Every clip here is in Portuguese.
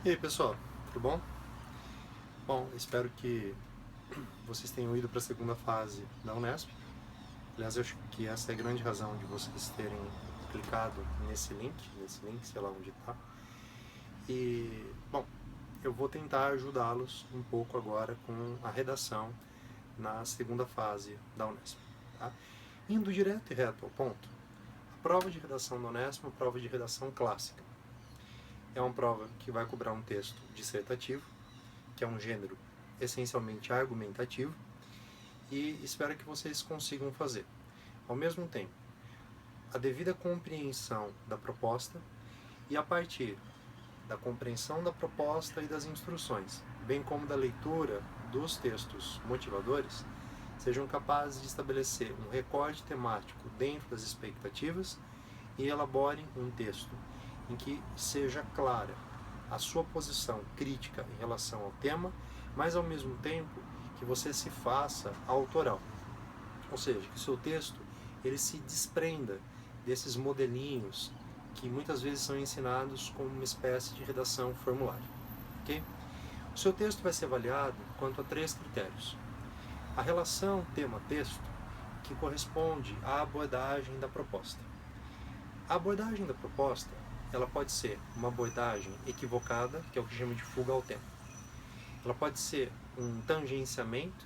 E aí, pessoal, tudo bom? Bom, espero que vocês tenham ido para a segunda fase da Unesp. Aliás, eu acho que essa é a grande razão de vocês terem clicado nesse link, sei lá onde está. E, bom, eu vou tentar ajudá-los um pouco agora com a redação na segunda fase da Unesp. Tá? Indo direto e reto ao ponto, a prova de redação da Unesp é uma prova de redação clássica. É uma prova que vai cobrar um texto dissertativo, que é um gênero essencialmente argumentativo, e espero que vocês consigam fazer. Ao mesmo tempo, a devida compreensão da proposta e a partir da compreensão da proposta e das instruções, bem como da leitura dos textos motivadores, sejam capazes de estabelecer um recorte temático dentro das expectativas e elaborem um texto em que seja clara a sua posição crítica em relação ao tema, mas ao mesmo tempo que você se faça autoral. Ou seja, que o seu texto ele se desprenda desses modelinhos que muitas vezes são ensinados como uma espécie de redação formulária. Okay? O seu texto vai ser avaliado quanto a 3 critérios. A relação tema-texto, que corresponde à abordagem da proposta. A abordagem da proposta ela pode ser uma abordagem equivocada, que é o que chama de fuga ao tema. Ela pode ser um tangenciamento,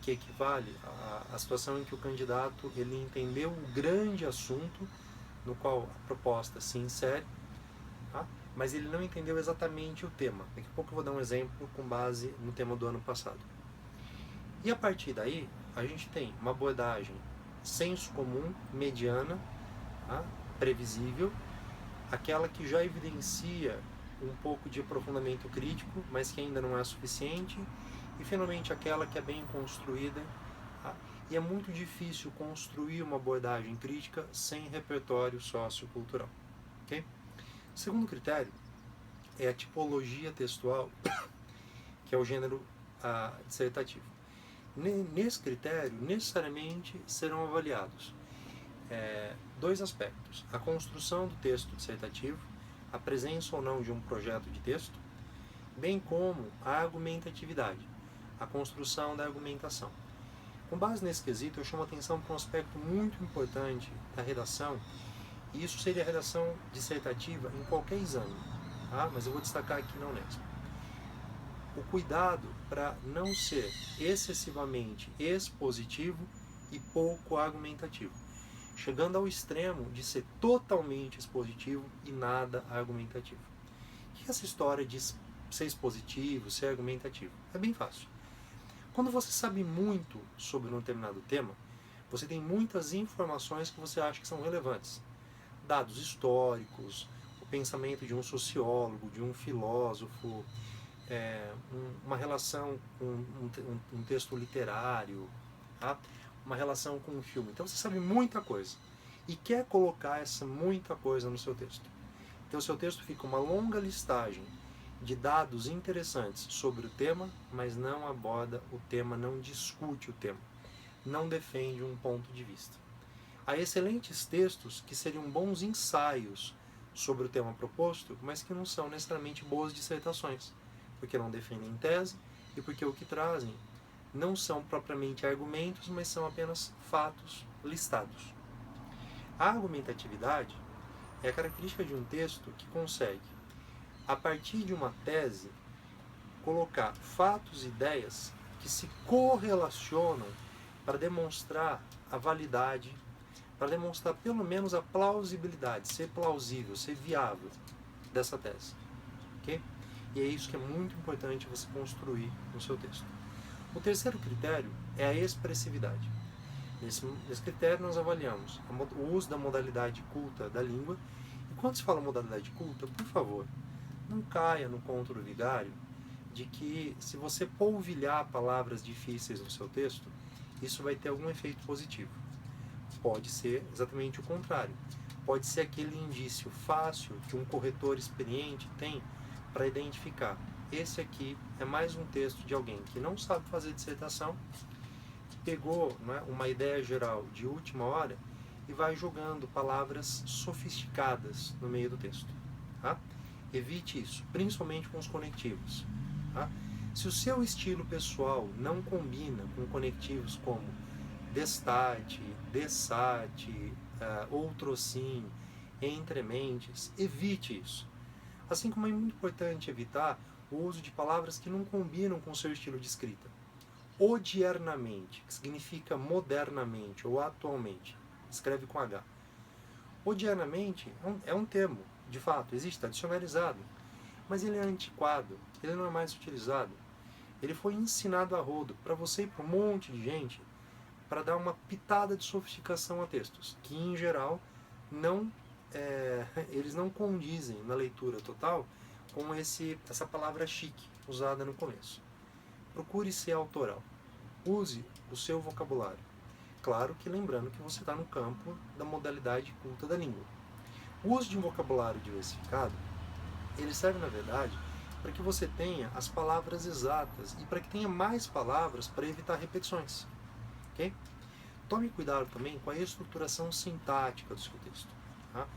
que equivale à situação em que o candidato ele entendeu o grande assunto no qual a proposta se insere, tá? Mas ele não entendeu exatamente o tema. Daqui a pouco eu vou dar um exemplo com base no tema do ano passado. E a partir daí, a gente tem uma abordagem senso comum, mediana, tá? Previsível, aquela que já evidencia um pouco de aprofundamento crítico, mas que ainda não é suficiente, e finalmente aquela que é bem construída, tá? E é muito difícil construir uma abordagem crítica sem repertório sociocultural. Okay? O segundo critério é a tipologia textual, que é o gênero dissertativo. Nesse critério, necessariamente serão avaliados 2 aspectos: a construção do texto dissertativo, a presença ou não de um projeto de texto, bem como a argumentatividade, a construção da argumentação. Com base nesse quesito, eu chamo a atenção para um aspecto muito importante da redação, e isso seria a redação dissertativa em qualquer exame, tá? Mas eu vou destacar aqui na Unesp. O cuidado para não ser excessivamente expositivo e pouco argumentativo, chegando ao extremo de ser totalmente expositivo e nada argumentativo. O que é essa história de ser expositivo, ser argumentativo? É bem fácil. Quando você sabe muito sobre um determinado tema, você tem muitas informações que você acha que são relevantes. Dados históricos, o pensamento de um sociólogo, de um filósofo, uma relação com um texto literário, tá? Uma relação com um filme. Então você sabe muita coisa e quer colocar essa muita coisa no seu texto. Então o seu texto fica uma longa listagem de dados interessantes sobre o tema, mas não aborda o tema, não discute o tema, não defende um ponto de vista. Há excelentes textos que seriam bons ensaios sobre o tema proposto, mas que não são necessariamente boas dissertações, porque não defendem tese e porque o que trazem não são propriamente argumentos, mas são apenas fatos listados. A argumentatividade é a característica de um texto que consegue, a partir de uma tese, colocar fatos e ideias que se correlacionam para demonstrar a validade, para demonstrar pelo menos a plausibilidade, ser plausível, ser viável dessa tese. Okay? E é isso que é muito importante você construir no seu texto. O terceiro critério é a expressividade. Nesse critério nós avaliamos o uso da modalidade culta da língua. E quando se fala modalidade culta, por favor, não caia no conto do vigário de que se você polvilhar palavras difíceis no seu texto, isso vai ter algum efeito positivo. Pode ser exatamente o contrário. Pode ser aquele indício fácil que um corretor experiente tem para identificar: esse aqui é mais um texto de alguém que não sabe fazer dissertação, pegou, né, uma ideia geral de última hora e vai jogando palavras sofisticadas no meio do texto. Tá? Evite isso, principalmente com os conectivos. Tá? Se o seu estilo pessoal não combina com conectivos como destate, dessate, outrossim, entrementes, evite isso. Assim como é muito importante evitar o uso de palavras que não combinam com o seu estilo de escrita. Odiernamente, que significa modernamente ou atualmente, escreve com H. Odiernamente é um termo, de fato, existe, está dicionarizado, mas ele é antiquado, ele não é mais utilizado. Ele foi ensinado a rodo para você e para um monte de gente para dar uma pitada de sofisticação a textos, que em geral não eles não condizem na leitura total com essa palavra chique usada no começo. Procure ser autoral. Use o seu vocabulário. Claro que lembrando que você está no campo da modalidade culta da língua. O uso de um vocabulário diversificado, ele serve, na verdade, para que você tenha as palavras exatas e para que tenha mais palavras para evitar repetições. Ok? Tome cuidado também com a estruturação sintática do seu texto. Tá?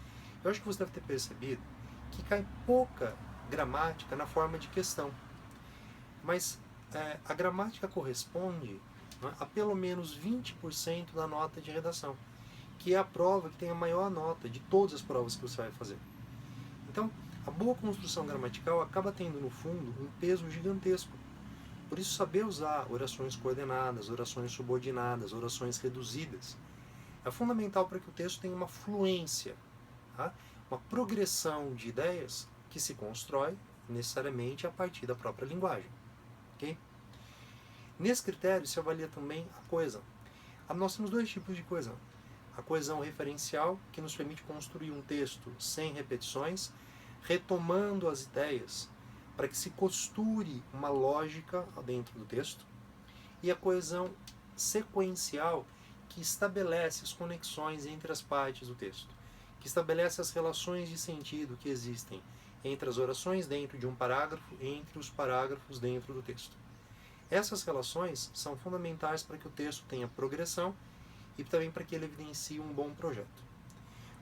Eu acho que você deve ter percebido que cai pouca gramática na forma de questão. Mas a gramática corresponde, né, a pelo menos 20% da nota de redação, que é a prova que tem a maior nota de todas as provas que você vai fazer. Então, a boa construção gramatical acaba tendo, no fundo, um peso gigantesco. Por isso, saber usar orações coordenadas, orações subordinadas, orações reduzidas, é fundamental para que o texto tenha uma fluência, tá? Uma progressão de ideias que se constrói necessariamente a partir da própria linguagem. Okay? Nesse critério se avalia também a coesão. Nós temos dois tipos de coesão. A coesão referencial, que nos permite construir um texto sem repetições, retomando as ideias para que se costure uma lógica dentro do texto. E a coesão sequencial, que estabelece as conexões entre as partes do texto, que estabelece as relações de sentido que existem entre as orações dentro de um parágrafo e entre os parágrafos dentro do texto. Essas relações são fundamentais para que o texto tenha progressão e também para que ele evidencie um bom projeto.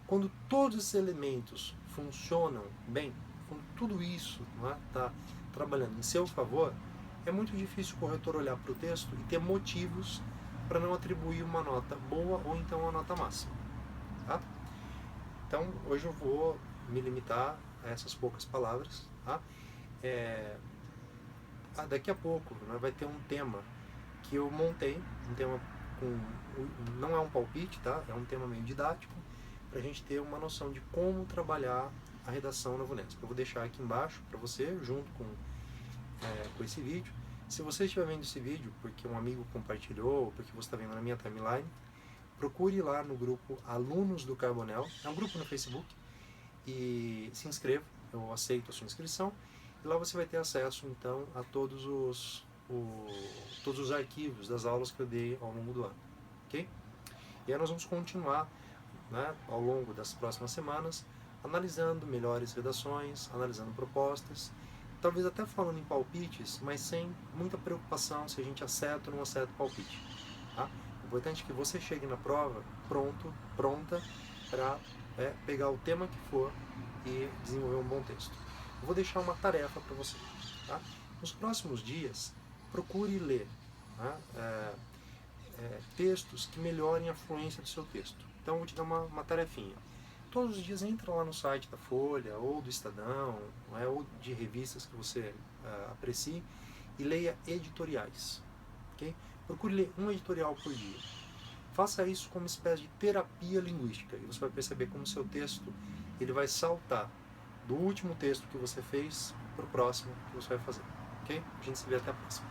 Quando todos esses elementos funcionam bem, quando tudo isso está trabalhando em seu favor, é muito difícil o corretor olhar para o texto e ter motivos para não atribuir uma nota boa ou então uma nota máxima. Tá? Então, hoje eu vou me limitar a essas poucas palavras. Tá? Daqui a pouco vai ter um tema que eu montei, um tema não é um palpite, tá? É um tema meio didático, para a gente ter uma noção de como trabalhar a redação na VUNESP. Eu vou deixar aqui embaixo para você, junto com esse vídeo. Se você estiver vendo esse vídeo porque um amigo compartilhou, ou porque você está vendo na minha timeline, procure lá no grupo Alunos do Carbonel, é um grupo no Facebook, e se inscreva, eu aceito a sua inscrição, e lá você vai ter acesso então a todos os arquivos das aulas que eu dei ao longo do ano, ok? E aí nós vamos continuar, ao longo das próximas semanas, analisando melhores redações, analisando propostas, talvez até falando em palpites, mas sem muita preocupação se a gente acerta ou não acerta o palpite. Tá? O importante é que você chegue na prova pronta para pegar o tema que for e desenvolver um bom texto. Eu vou deixar uma tarefa para você. Tá? Nos próximos dias, procure ler textos que melhorem a fluência do seu texto. Então, eu vou te dar uma tarefinha. Todos os dias entra lá no site da Folha, ou do Estadão, ou de revistas que você aprecie, e leia editoriais. Okay? Procure ler um editorial por dia. Faça isso como uma espécie de terapia linguística, e você vai perceber como o seu texto ele vai saltar do último texto que você fez para o próximo que você vai fazer. Okay? A gente se vê até a próxima.